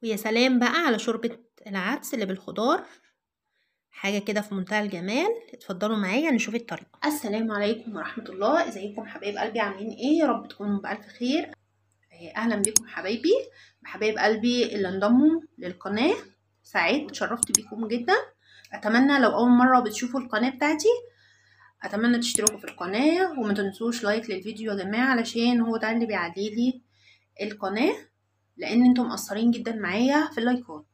ويا سلام بقى على شوربة العدس اللي بالخضار، حاجة كده في منتهى الجمال. اتفضلوا معايا نشوف الطريقة. السلام عليكم ورحمة الله، ازيكم حبايب قلبي؟ عاملين ايه؟ يا رب تكونوا بألف خير. اهلا بكم حبايبي، حبايب قلبي اللي انضموا للقناة. سعيد اتشرفت بيكم جدا. اتمنى لو اول مرة بتشوفوا القناة بتاعتي اتمنى تشتركوا في القناة وما تنسوش لايك للفيديو يا جماعة، علشان هو ده اللي بيعليلي القناة، لان انتم مقصرين جدا معايا في اللايكات.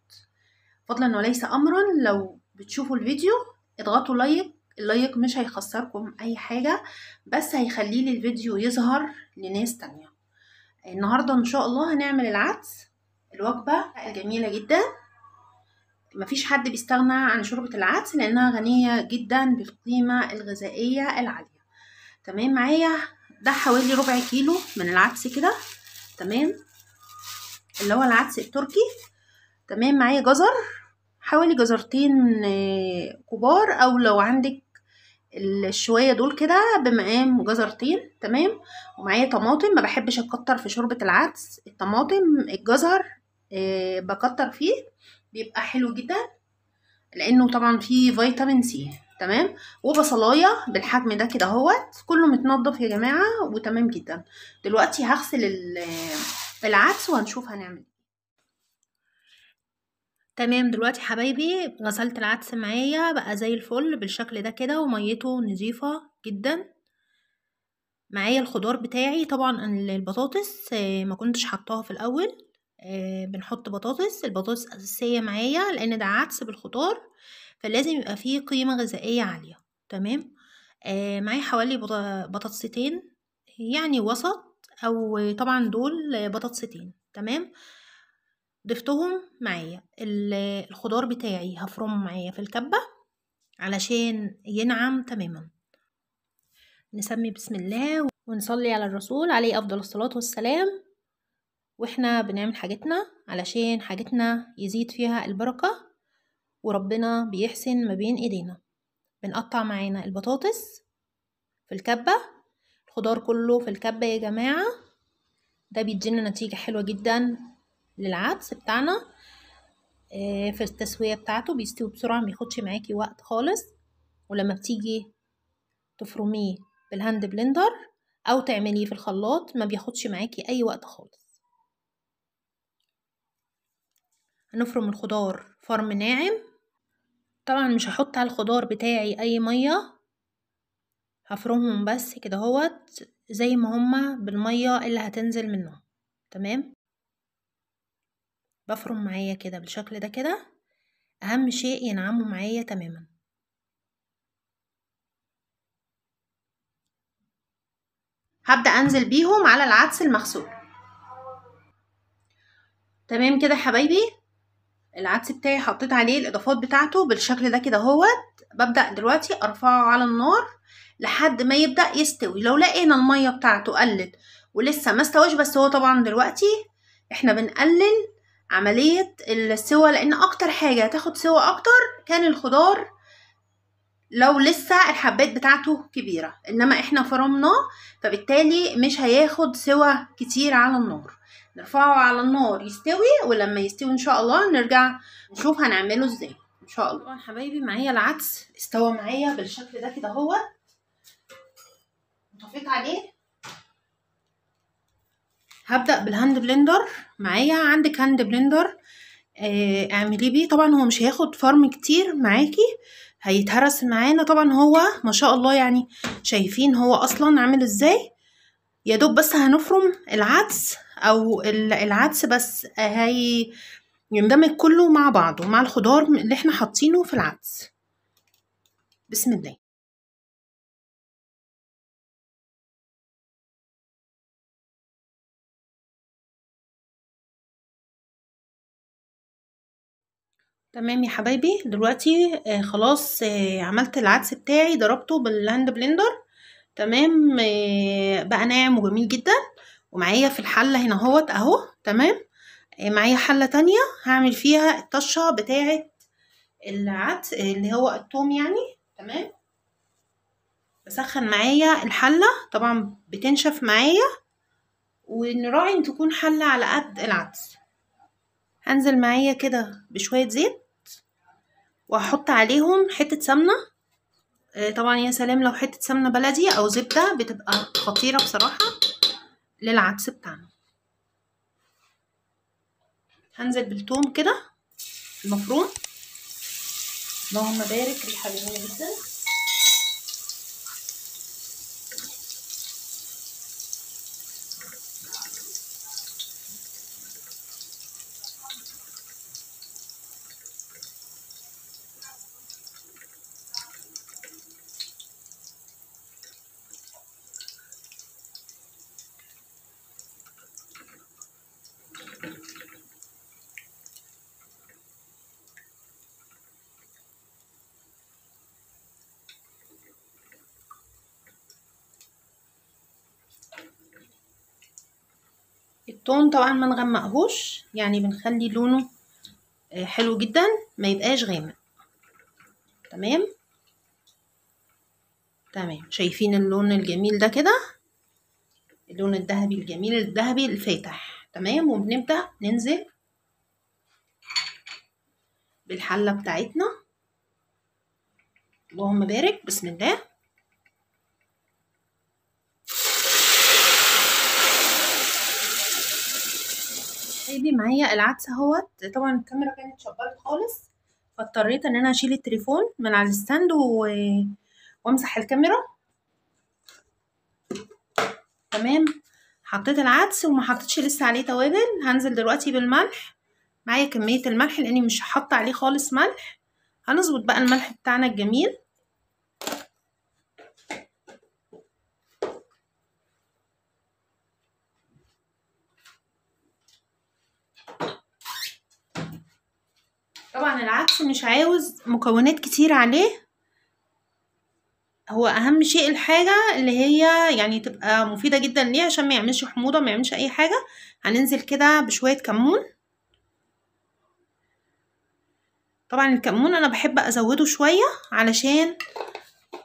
فضلا وليس امرا، لو بتشوفوا الفيديو اضغطوا لايك، اللايك مش هيخسركم اي حاجة، بس هيخلي لي الفيديو يظهر لناس تانية. النهاردة ان شاء الله هنعمل العدس، الوجبة الجميلة جدا. مفيش حد بيستغنى عن شوربة العدس لانها غنية جدا بالقيمة الغذائية العالية. تمام معايا؟ ده حوالي ربع كيلو من العدس كده، تمام، اللي هو العدس التركي. تمام معايا جزر، حوالي جزرتين كبار، او لو عندك الشوية دول كده بمقام جزرتين. تمام. ومعايا طماطم، ما بحبش اكتر في شوربة العدس الطماطم، الجزر بكتر فيه بيبقى حلو جدا لانه طبعا فيه فيتامين سي. تمام. وبصلايه بالحجم ده كده اهوت، كله متنضف يا جماعه وتمام جدا. دلوقتي هغسل العدس وهنشوف هنعمل. تمام، دلوقتي حبايبي غسلت العدس معايا بقى زي الفل بالشكل ده كده، وميته نظيفه جدا. معايا الخضار بتاعي، طبعا البطاطس ما كنتش حطاها في الاول. بنحط بطاطس، البطاطس اساسيه معايا لان ده عدس بالخضار، فلازم يبقى فيه قيمه غذائيه عاليه. تمام. معايا حوالي بطاطستين يعني وسط، او طبعا دول بطاطستين. تمام. ضفتهم معايا. الخضار بتاعي هفرمه معايا في الكبة علشان ينعم تماما. نسمي بسم الله ونصلي على الرسول عليه افضل الصلاة والسلام، واحنا بنعمل حاجتنا علشان حاجتنا يزيد فيها البركة، وربنا بيحسن ما بين ايدينا. بنقطع معانا البطاطس في الكبة، الخضار كله في الكبة يا جماعة. ده بيدينا نتيجة حلوة جدا للعدس بتاعنا. في التسوية بتاعته بيستوي بسرعة، مبياخدش معاكي وقت خالص. ولما بتيجي تفرميه بالهاند بلندر او تعمليه في الخلاط ما بياخدش معاكي اي وقت خالص. هنفرم الخضار فرم ناعم. طبعا مش هحط على الخضار بتاعي اي مية، هفرمهم بس كده هوت زي ما هما بالمية اللي هتنزل منهم. تمام. بفرم معايا كده بالشكل ده كده، اهم شيء ينعموا معايا تماما. هبدأ انزل بيهم على العدس المغسول. تمام كده حبايبي، العدس بتاعي حطيت عليه الاضافات بتاعته بالشكل ده كده اهوت. ببدأ دلوقتي ارفعه على النار لحد ما يبدأ يستوي. لو لقينا المية بتاعته قلت ولسه ما استواش، بس هو طبعا دلوقتي احنا بنقلل عملية السوى، لان اكتر حاجة هتاخد سوى اكتر كان الخضار لو لسه الحبات بتاعته كبيرة، انما احنا فرمناه فبالتالي مش هياخد سوى كتير على النار. نرفعه على النار يستوي، ولما يستوي ان شاء الله نرجع نشوف هنعمله ازاي ان شاء الله. طبعا حبايبي معايا العدس استوى معايا بالشكل ده كده اهو. طفيت عليه، هبدأ بالهاند بلندر. معايا عندك هاند بلندر اعمليه بيه. طبعا هو مش هياخد فرم كتير معاكي، هيتهرس معانا. طبعا هو ما شاء الله يعني شايفين هو اصلا عامل ازاي. يا دوب بس هنفرم العدس او العدس بس هي يندمج كله مع بعضه مع الخضار اللي احنا حاطينه في العدس. بسم الله. تمام يا حبايبي، دلوقتي خلاص عملت العدس بتاعي، ضربته بالهاند بلندر. تمام. بقى ناعم وجميل جدا. ومعايا في الحلة هنا اهوت اهو. تمام. معايا حلة تانية هعمل فيها الطشة بتاعة العدس اللي هو الثوم يعني. تمام. بسخن معايا الحلة، طبعا بتنشف معايا، ونراعي ان تكون حلة على قد العدس. هنزل معايا كده بشوية زيت وهحط عليهم حتة سمنة. طبعا يا سلام لو حتة سمنة بلدي او زبدة بتبقى خطيرة بصراحة للعدس بتاعنا. هنزل بالثوم كده المفروم. اللهم بارك، ريحة جميلة جدا. التوم طبعا ما نغمقهوش، يعني بنخلي لونه حلو جدا، ما يبقاش غامق. تمام. شايفين اللون الجميل ده كده، اللون الذهبي الجميل الذهبي الفاتح. تمام. وبنبدأ ننزل بالحلة بتاعتنا. اللهم بارك، بسم الله. جايبي معايا العدس اهوت. طبعا الكاميرا كانت شغاله خالص، فاضطريت ان انا اشيل التليفون من على الستاند وامسح الكاميرا. تمام. حطيت العدس وما حطيتش لسه عليه توابل. هنزل دلوقتي بالملح. معايا كميه الملح لاني مش هحط عليه خالص ملح. هنظبط بقى الملح بتاعنا الجميل. طبعا العدس مش عاوز مكونات كتير عليه، هو اهم شيء الحاجة اللي هي يعني تبقى مفيدة جدا ليه عشان ما يعملش حموضة، ما يعملش اي حاجة. هننزل كده بشوية كمون. طبعا الكمون انا بحب ازوده شوية علشان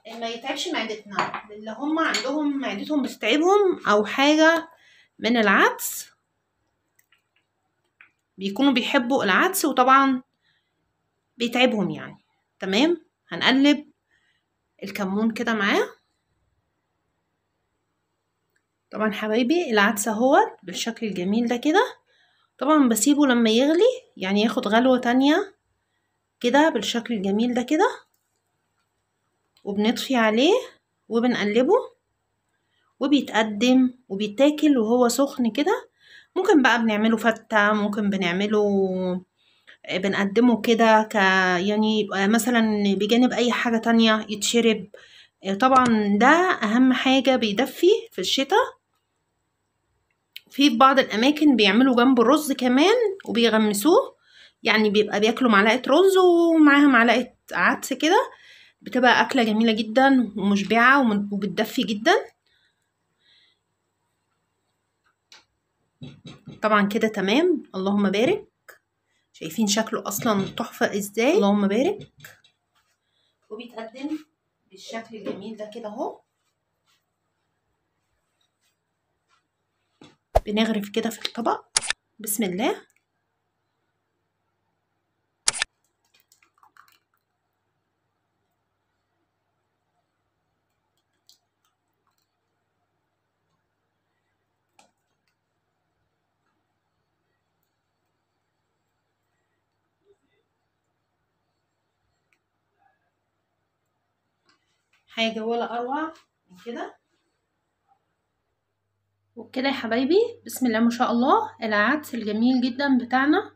ما يتعبش معدتنا، اللي هم عندهم معدتهم بتتعبهم او حاجة من العدس بيكونوا بيحبوا العدس وطبعا بيتعبهم يعني. تمام. هنقلب الكمون كده معاه. طبعا حبايبي العدس اهوت بالشكل الجميل ده كده. طبعا بسيبه لما يغلي، يعني ياخد غلوة تانية كده بالشكل الجميل ده كده، وبنطفي عليه وبنقلبه وبيتقدم وبيتاكل وهو سخن كده. ممكن بقى بنعمله فتة، ممكن بنقدمه كده يعني يبقى مثلا بجانب اي حاجة تانية يتشرب. طبعا ده اهم حاجة بيدفي في الشتاء. في بعض الاماكن بيعملوا جنبه الرز كمان وبيغمسوه، يعني بيبقى بياكلوا معلقة رز ومعاها معلقة عدس كده. بتبقى اكلة جميلة جدا ومشبعة وبتدفي جدا. طبعا كده تمام. اللهم بارك. شايفين شكله اصلا تحفة ازاي؟ اللهم بارك. وبيتقدم بالشكل الجميل ده كده اهو. بنغرف كده في الطبق. بسم الله. حاجة ولا اروع من كده. وبكده يا حبايبي بسم الله ما شاء الله العدس الجميل جدا بتاعنا.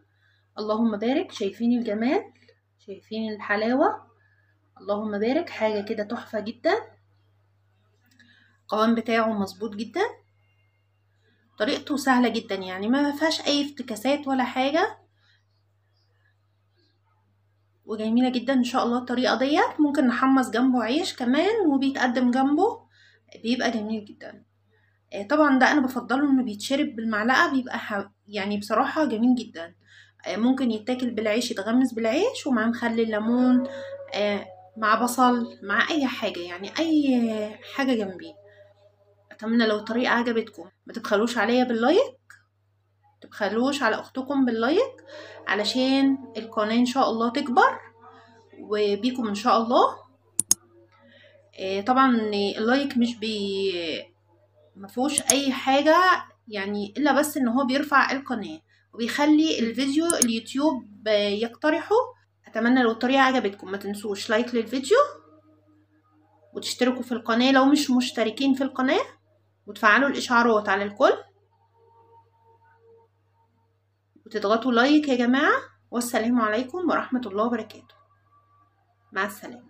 اللهم بارك. شايفين الجمال، شايفين الحلاوة. اللهم بارك. حاجة كده تحفة جدا. القوام بتاعه مظبوط جدا. طريقته سهلة جدا، يعني ما فيهاش اي افتكاسات ولا حاجة، وجميلة جدا ان شاء الله. الطريقة ديت ممكن نحمص جنبه عيش كمان وبيتقدم جنبه، بيبقى جميل جدا. طبعا ده انا بفضله انه بيتشرب بالمعلقة، بيبقى يعني بصراحة جميل جدا. ممكن يتاكل بالعيش، يتغمس بالعيش ومع مخلل ليمون، مع بصل، مع اي حاجة، يعني اي حاجة جنبيه. اتمنى لو الطريقة عجبتكم ما تبخلوش عليا باللايك، تبخلوش على اختكم باللايك علشان القناة ان شاء الله تكبر وبيكم ان شاء الله. طبعا اللايك مش مفيهوش اي حاجة يعني الا بس ان هو بيرفع القناة وبيخلي الفيديو اليوتيوب يقترحه. اتمنى لو الطريقة عجبتكم ما تنسوش لايك للفيديو وتشتركوا في القناة لو مش مشتركين في القناة وتفعلوا الاشعارات على الكل وتضغطوا لايك يا جماعة. والسلام عليكم ورحمة الله وبركاته. مع السلامة.